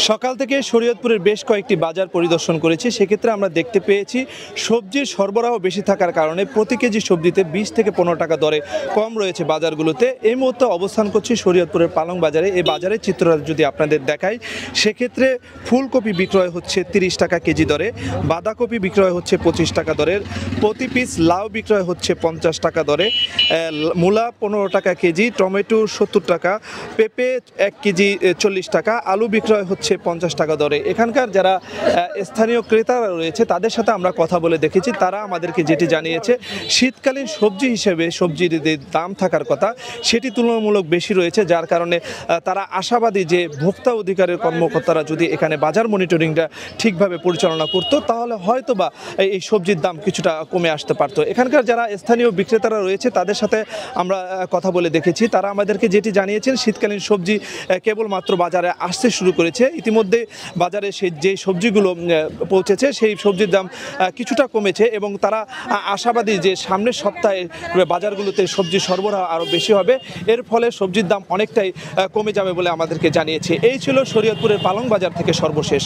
সকাল থেকে শরীয়তপুরের বেশ কয়েকটি বাজার পরিদর্শন করেছি। সেক্ষেত্রে আমরা দেখতে পেয়েছি সবজির সরবরাহ বেশি থাকার কারণে প্রতি কেজি সবজিতে 20 থেকে 15 টাকা দরে কম রয়েছে বাজারগুলোতে। এই মুহূর্তে অবস্থান করছি শরীয়তপুরের পালং বাজারে। এই বাজারের চিত্র যদি আপনাদের দেখাই, সেক্ষেত্রে ফুলকপি বিক্রয় হচ্ছে 30 টাকা কেজি দরে, বাঁধাকপি বিক্রয় হচ্ছে 25 টাকা দরের, প্রতি পিস লাউ বিক্রয় হচ্ছে 50 টাকা দরে, মূলা 15 টাকা কেজি, টমেটো 70 টাকা, পেঁপে 1 কেজি 40 টাকা, আলু বিক্রয় হচ্ছে 50 টাকা দরে। এখানকার যারা স্থানীয় ক্রেতারা রয়েছে তাদের সাথে আমরা কথা বলে দেখেছি। তারা আমাদেরকে যেটি জানিয়েছে, শীতকালীন সবজি হিসেবে সবজির যে দাম থাকার কথা সেটি তুলনামূলক বেশি রয়েছে, যার কারণে তারা আশাবাদী যে ভোক্তা অধিকারের কর্মকর্তারা যদি এখানে বাজার মনিটরিংটা ঠিকভাবে পরিচালনা করতো তাহলে হয়তো বা এই সবজির দাম কিছুটা কমে আসতে পারতো। এখানকার যারা স্থানীয় বিক্রেতারা রয়েছে তাদের সাথে আমরা কথা বলে দেখেছি। তারা আমাদেরকে যেটি জানিয়েছেন, শীতকালীন সবজি কেবলমাত্র বাজারে আসতে শুরু করেছে। ইতিমধ্যে বাজারে যে সবজিগুলো পৌঁছেছে সেই সবজির দাম কিছুটা কমেছে এবং তারা আশাবাদী যে সামনের সপ্তাহে বাজারগুলোতে সবজি সরবরাহ আরও বেশি হবে, এর ফলে সবজির দাম অনেকটাই কমে যাবে বলে আমাদেরকে জানিয়েছে। এই ছিল শরীয়তপুরের পালং বাজার থেকে সর্বশেষ।